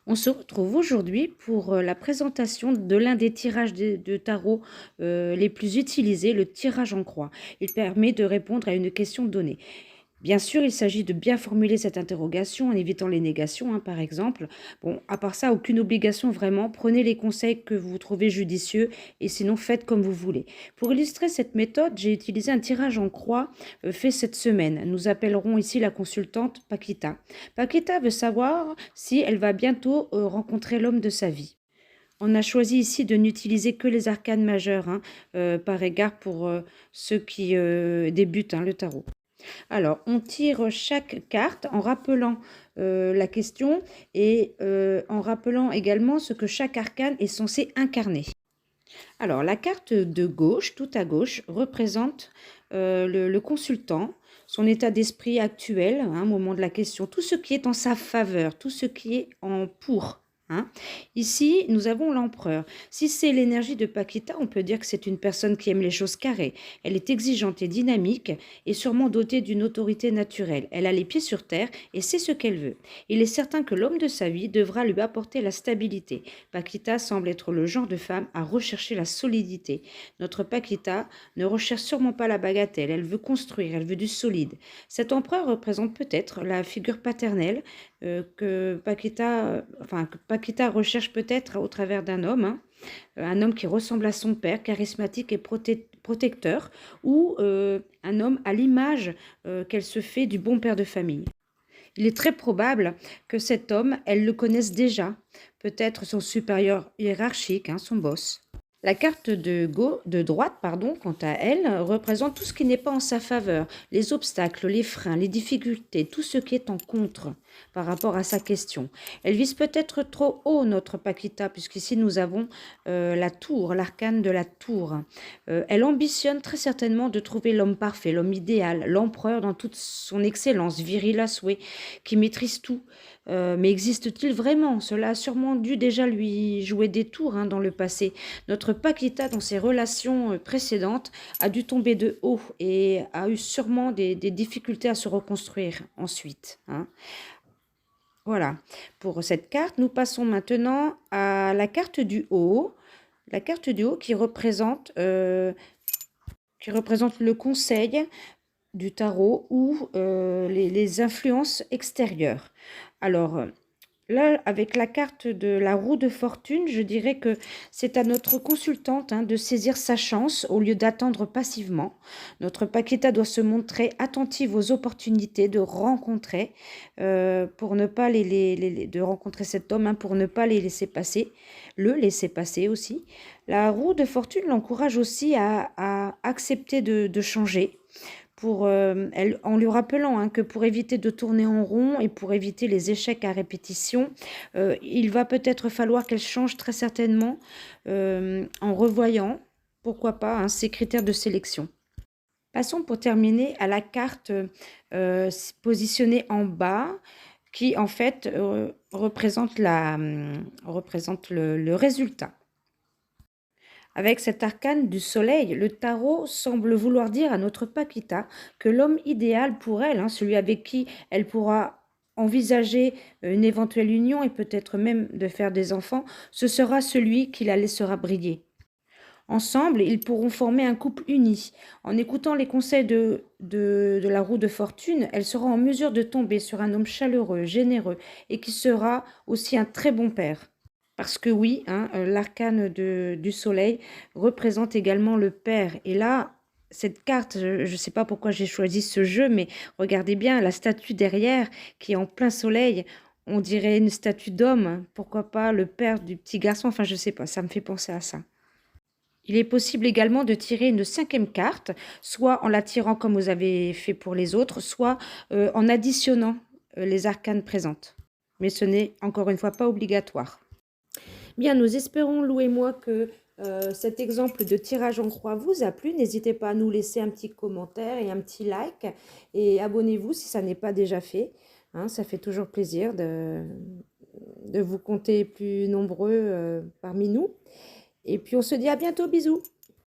On se retrouve aujourd'hui pour la présentation de l'un des tirages de tarot les plus utilisés, le tirage en croix. Il permet de répondre à une question donnée. Bien sûr, il s'agit de bien formuler cette interrogation en évitant les négations, hein, par exemple. Bon, à part ça, aucune obligation vraiment. Prenez les conseils que vous trouvez judicieux et sinon faites comme vous voulez. Pour illustrer cette méthode, j'ai utilisé un tirage en croix fait cette semaine. Nous appellerons ici la consultante Paquita. Paquita veut savoir si elle va bientôt rencontrer l'homme de sa vie. On a choisi ici de n'utiliser que les arcanes majeures, hein, par égard pour ceux qui débutent, hein, le tarot. Alors, on tire chaque carte en rappelant la question et en rappelant également ce que chaque arcane est censé incarner. Alors, la carte de gauche, tout à gauche, représente le consultant, son état d'esprit actuel, hein, au moment de la question, tout ce qui est en sa faveur, tout ce qui est en pour. Hein. Ici, nous avons l'empereur. Si c'est l'énergie de Paquita, on peut dire que c'est une personne qui aime les choses carrées. Elle est exigeante et dynamique et sûrement dotée d'une autorité naturelle. Elle a les pieds sur terre et sait ce qu'elle veut. Il est certain que l'homme de sa vie devra lui apporter la stabilité. Paquita semble être le genre de femme à rechercher la solidité. Notre Paquita ne recherche sûrement pas la bagatelle. Elle veut construire, elle veut du solide. Cet empereur représente peut-être la figure paternelle que Paquita recherche peut-être au travers d'un homme, hein, un homme qui ressemble à son père, charismatique et protecteur, ou un homme à l'image qu'elle se fait du bon père de famille. Il est très probable que cet homme, elle le connaisse déjà, peut-être son supérieur hiérarchique, hein, son boss. La carte de droite, quant à elle, représente tout ce qui n'est pas en sa faveur, les obstacles, les freins, les difficultés, tout ce qui est en contre par rapport à sa question. Elle vise peut-être trop haut notre Paquita, puisqu'ici nous avons la tour, l'arcane de la tour. Elle ambitionne très certainement de trouver l'homme parfait, l'homme idéal, l'empereur dans toute son excellence, viril à souhait, qui maîtrise tout. Mais existe-t-il vraiment? Cela a sûrement dû déjà lui jouer des tours, hein, dans le passé. Notre Paquita, dans ses relations précédentes, a dû tomber de haut et a eu sûrement des difficultés à se reconstruire ensuite. Hein. Voilà, pour cette carte, nous passons maintenant à la carte du haut. La carte du haut qui représente le conseil du tarot ou les influences extérieures. Alors, là, avec la carte de la roue de fortune, je dirais que c'est à notre consultante, hein, de saisir sa chance au lieu d'attendre passivement. Notre Paquita doit se montrer attentive aux opportunités de rencontrer, pour ne pas de rencontrer cet homme, hein, pour ne pas les laisser passer, le laisser passer aussi. La roue de fortune l'encourage aussi à accepter de changer en lui rappelant, hein, que pour éviter de tourner en rond et pour éviter les échecs à répétition, il va peut-être falloir qu'elle change très certainement en revoyant, pourquoi pas, hein, ses critères de sélection. Passons pour terminer à la carte positionnée en bas qui en fait représente le résultat. Avec cet arcane du soleil, le tarot semble vouloir dire à notre Paquita que l'homme idéal pour elle, hein, celui avec qui elle pourra envisager une éventuelle union et peut-être même de faire des enfants, ce sera celui qui la laissera briller. Ensemble, ils pourront former un couple uni. En écoutant les conseils de la roue de fortune, elle sera en mesure de tomber sur un homme chaleureux, généreux et qui sera aussi un très bon père. Parce que oui, hein, l'arcane du soleil représente également le père. Et là, cette carte, je ne sais pas pourquoi j'ai choisi ce jeu, mais regardez bien la statue derrière qui est en plein soleil. On dirait une statue d'homme. Pourquoi pas le père du petit garçon? Enfin, je ne sais pas, ça me fait penser à ça. Il est possible également de tirer une cinquième carte, soit en la tirant comme vous avez fait pour les autres, soit en additionnant les arcanes présentes. Mais ce n'est encore une fois pas obligatoire. Bien, nous espérons, Lou et moi, que cet exemple de tirage en croix vous a plu. N'hésitez pas à nous laisser un petit commentaire et un petit like. Et abonnez-vous si ça n'est pas déjà fait. Hein, ça fait toujours plaisir de vous compter plus nombreux parmi nous. Et puis on se dit à bientôt, bisous!